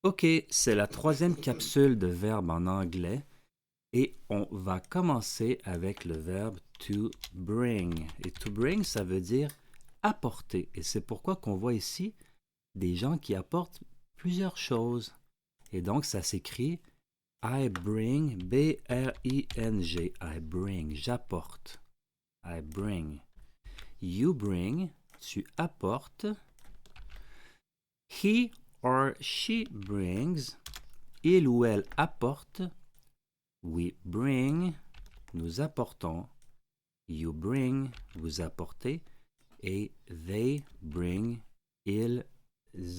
OK, c'est la troisième capsule de verbes en anglais et on va commencer avec le verbe to bring. Et to bring, ça veut dire apporter. Et c'est pourquoi qu'on voit ici des gens qui apportent plusieurs choses. Et donc, ça s'écrit I bring, B-R-I-N-G, I bring, j'apporte. I bring. You bring, tu apportes. He or she brings, il ou elle apporte. We bring, nous apportons. You bring, vous apportez. Et they bring, ils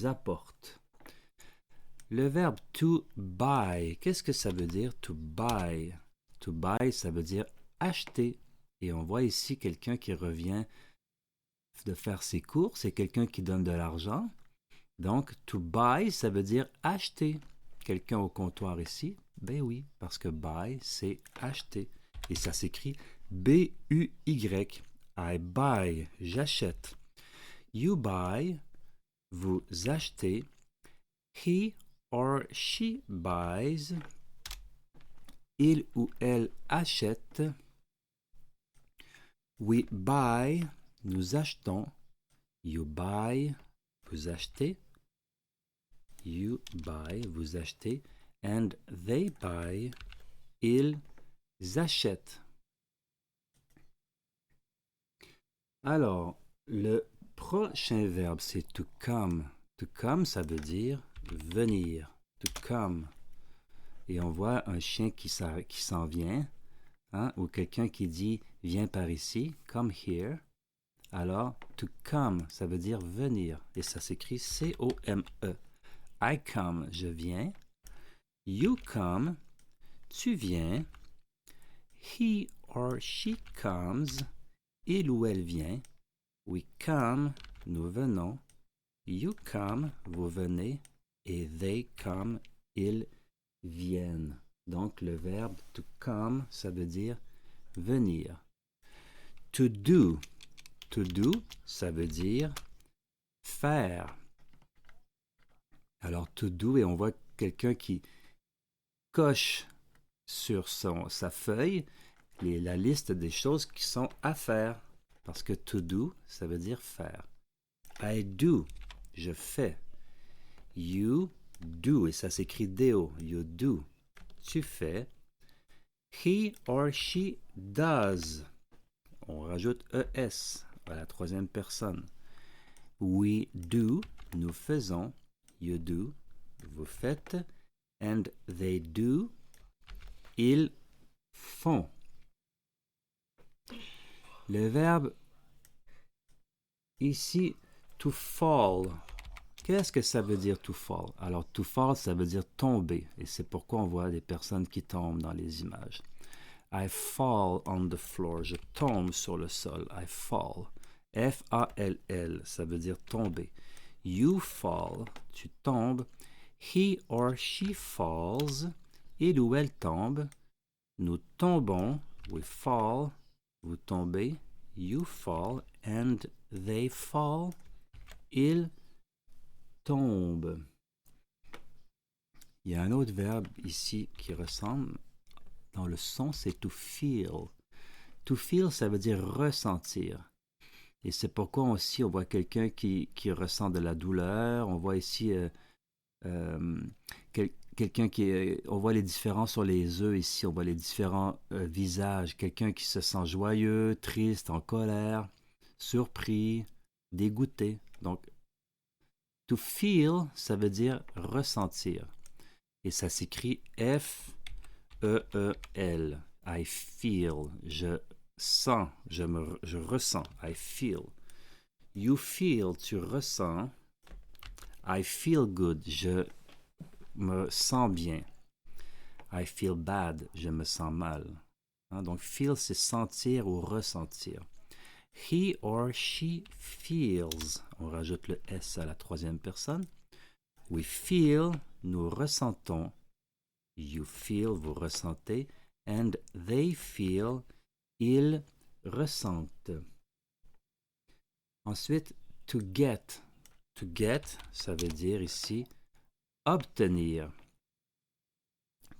apportent. Le verbe to buy, qu'est-ce que ça veut dire to buy? To buy, ça veut dire acheter. Et on voit ici quelqu'un qui revient de faire ses courses, c'est quelqu'un qui donne de l'argent. Donc, to buy, ça veut dire acheter. Quelqu'un au comptoir ici? Ben oui, parce que buy, c'est acheter. Et ça s'écrit B-U-Y. I buy, j'achète. You buy, vous achetez. He or she buys, il ou elle achète. We buy, nous achetons. You buy, vous achetez. You buy, vous achetez. And they buy, ils achètent. Alors, le prochain verbe, c'est to come. To come, ça veut dire venir. To come. Et on voit un chien qui s'en vient, hein, ou quelqu'un qui dit viens par ici, come here. Alors, to come, ça veut dire venir. Et ça s'écrit C-O-M-E. I come, je viens. You come, tu viens. He or she comes, il ou elle vient. We come, nous venons. You come, vous venez. Et they come, ils viennent. Donc, le verbe to come, ça veut dire venir. To do. To do, ça veut dire faire. Alors, to do, et on voit quelqu'un qui coche sur sa feuille la liste des choses qui sont à faire. Parce que to do, ça veut dire faire. I do, je fais. You do, et ça s'écrit do. You do, tu fais. He or she does. On rajoute ES à la troisième personne. We do, nous faisons. You do, vous faites. And they do, ils font. Le verbe ici, to fall. Qu'est-ce que ça veut dire to fall? Alors, to fall, ça veut dire tomber. Et c'est pourquoi on voit des personnes qui tombent dans les images. I fall on the floor. Je tombe sur le sol. I fall. F-A-L-L, ça veut dire tomber. You fall, tu tombes. He or she falls, il ou elle tombe. Nous tombons, we fall, vous tombez. You fall and they fall, ils tombent. Il y a un autre verbe ici qui ressemble dans le son, c'est to feel. To feel, ça veut dire ressentir. Et c'est pourquoi aussi on voit quelqu'un qui ressent de la douleur. On voit ici quelqu'un on voit les différences sur les œufs ici. On voit les différents visages. Quelqu'un qui se sent joyeux, triste, en colère, surpris, dégoûté. Donc, to feel, ça veut dire ressentir. Et ça s'écrit F-E-E-L. I feel. Je sens. Je ressens. I feel. You feel, tu ressens. I feel good. Je me sens bien. I feel bad. Je me sens mal. Hein, donc, feel, c'est sentir ou ressentir. He or she feels. On rajoute le S à la troisième personne. We feel, nous ressentons. You feel, vous ressentez. And they feel, ils ressentent. Ensuite, to get. To get, ça veut dire ici obtenir.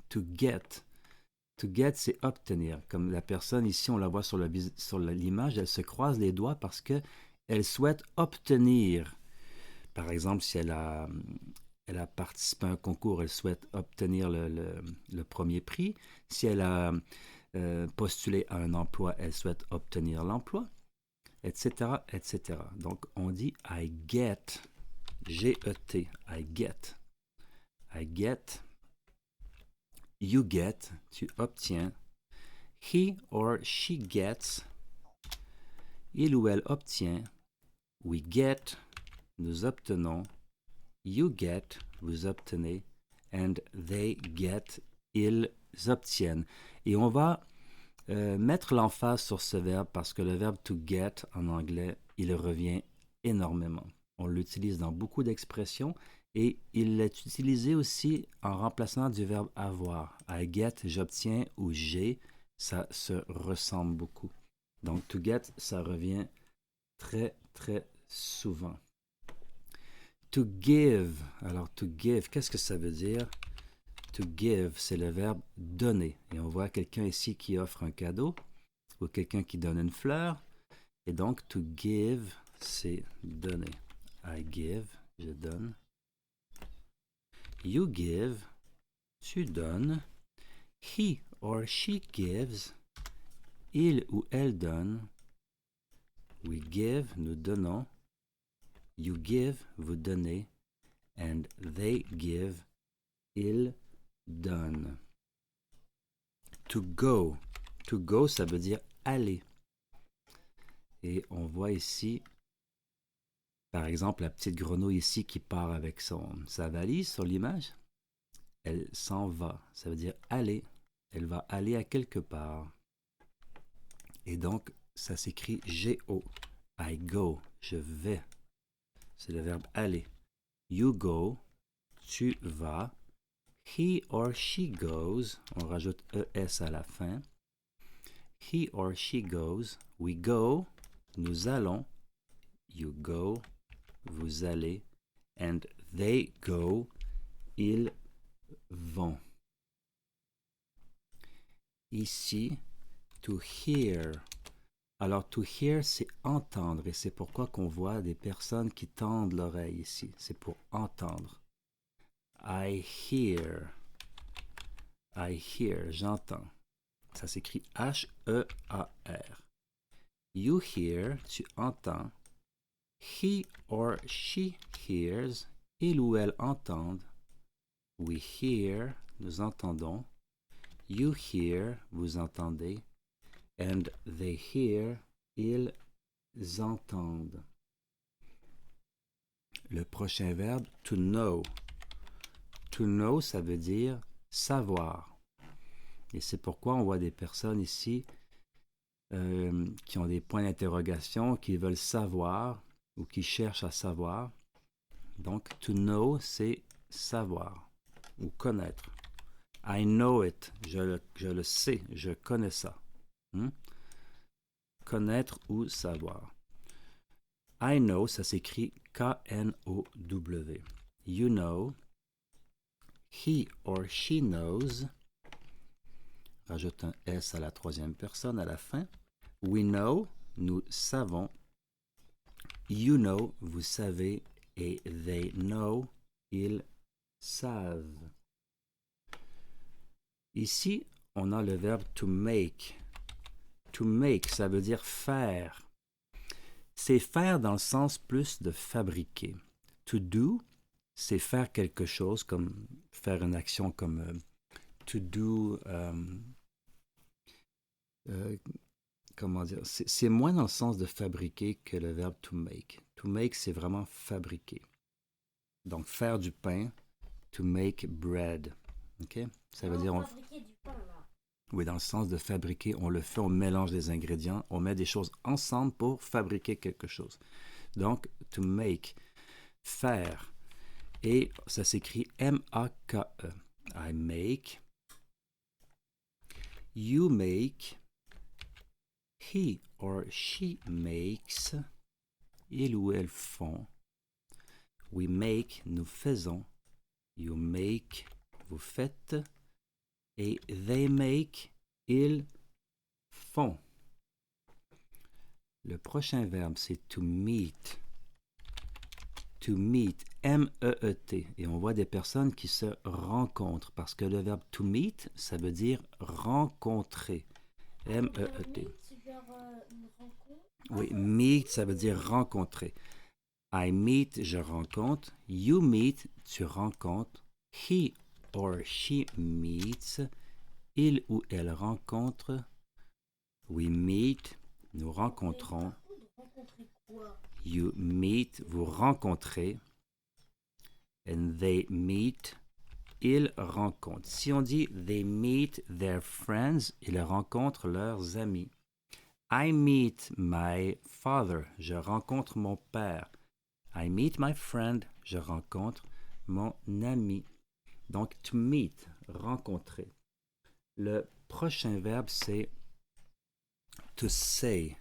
To get. To get, c'est obtenir. Comme la personne ici, on la voit sur l'image, elle se croise les doigts parce qu'elle souhaite obtenir. Par exemple, si elle a participé à un concours, elle souhaite obtenir le premier prix. Si elle a postulé à un emploi, elle souhaite obtenir l'emploi, etc., etc. Donc, on dit I get, G-E-T, I get. I get, you get, tu obtiens. He or she gets, il ou elle obtient. We get, nous obtenons. You get, vous obtenez. And they get, ils obtiennent. Et on va mettre l'emphase sur ce verbe parce que le verbe to get en anglais, il revient énormément. On l'utilise dans beaucoup d'expressions et il est utilisé aussi en remplaçant du verbe avoir. I get, j'obtiens ou j'ai, ça se ressemble beaucoup. Donc to get, ça revient très, très souvent. To give. Alors, to give, qu'est-ce que ça veut dire? To give, c'est le verbe donner. Et on voit quelqu'un ici qui offre un cadeau ou quelqu'un qui donne une fleur. Et donc, to give, c'est donner. I give, je donne. You give, tu donnes. He or she gives, il ou elle donne. We give, nous donnons. You give, vous donnez. And they give, ils donnent. To go. To go, ça veut dire aller. Et on voit ici, par exemple, la petite grenouille ici qui part avec sa valise sur l'image. Elle s'en va. Ça veut dire aller. Elle va aller à quelque part. Et donc, ça s'écrit G-O. I go. Je vais. C'est le verbe aller. You go. Tu vas. He or she goes. On rajoute ES à la fin. He or she goes. We go. Nous allons. You go. Vous allez. And they go. Ils vont. Ici, to hear. Alors, to hear, c'est entendre. Et c'est pourquoi qu'on voit des personnes qui tendent l'oreille ici. C'est pour entendre. I hear. I hear. J'entends. Ça s'écrit H-E-A-R. You hear. Tu entends. He or she hears. Il ou elle entendent. We hear. Nous entendons. You hear. Vous entendez. And they hear. Ils entendent. Le prochain verbe, to know. To know, ça veut dire savoir. Et c'est pourquoi on voit des personnes ici qui ont des points d'interrogation, qui veulent savoir ou qui cherchent à savoir. Donc, to know, c'est savoir ou connaître. I know it. Je le sais. Je connais ça. Connaître ou savoir. I know, ça s'écrit K-N-O-W. You know. He or she knows. Rajoute un S à la troisième personne à la fin. We know, nous savons. You know, vous savez. Et they know, ils savent. Ici, on a le verbe to make. To make, ça veut dire faire. C'est faire dans le sens plus de fabriquer. To do, c'est faire quelque chose, comme faire une action comme to do, comment dire, c'est moins dans le sens de fabriquer que le verbe to make. To make, c'est vraiment fabriquer. Donc, faire du pain, to make bread. OK? Ça veut dire... fabriquer du pain, là. Oui, dans le sens de fabriquer, on le fait, on mélange des ingrédients, on met des choses ensemble pour fabriquer quelque chose. Donc, to make, faire. Et ça s'écrit M-A-K-E. I make. You make. He or she makes. Il ou elle font. We make, nous faisons. You make, vous faites. Et they make, ils font. Le prochain verbe, c'est to meet. To meet, M-E-E-T. Et on voit des personnes qui se rencontrent parce que le verbe to meet, ça veut dire rencontrer. M-E-E-T. Oui, meet, ça veut dire rencontrer. I meet, je rencontre. You meet, tu rencontres. He or she meets. Il ou elle rencontre. We meet, nous rencontrons. You meet, vous rencontrez. And they meet, ils rencontrent. Si on dit they meet their friends, ils rencontrent leurs amis. I meet my father, je rencontre mon père. I meet my friend, je rencontre mon ami. Donc, to meet, rencontrer. Le prochain verbe, c'est to say.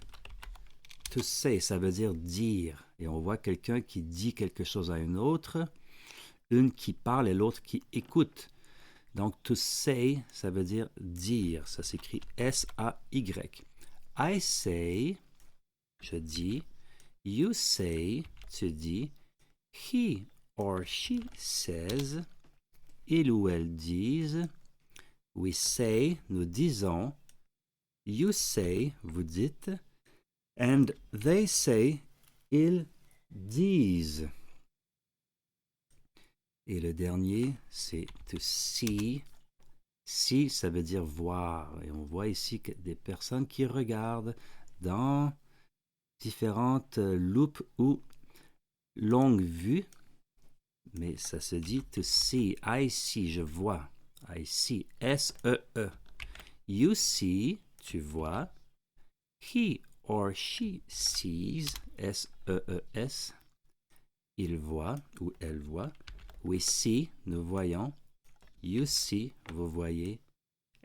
To say, ça veut dire dire. Et on voit quelqu'un qui dit quelque chose à une autre, une qui parle et l'autre qui écoute. Donc, to say, ça veut dire dire. Ça s'écrit S-A-Y. I say, je dis. You say, tu dis. He or she says. Il ou elle disent. We say, nous disons. You say, vous dites. And they say, ils disent. Et le dernier, c'est to see. See, ça veut dire voir. Et on voit ici que des personnes qui regardent dans différentes loupes ou longues vues. Mais ça se dit to see. I see, je vois. I see. S-E-E. You see, tu vois. He or she sees. S-E-E-S. Il voit ou elle voit. We see, nous voyons. You see, vous voyez.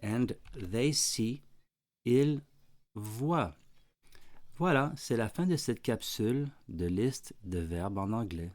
And they see, ils voient. Voilà, c'est la fin de cette capsule de liste de verbes en anglais.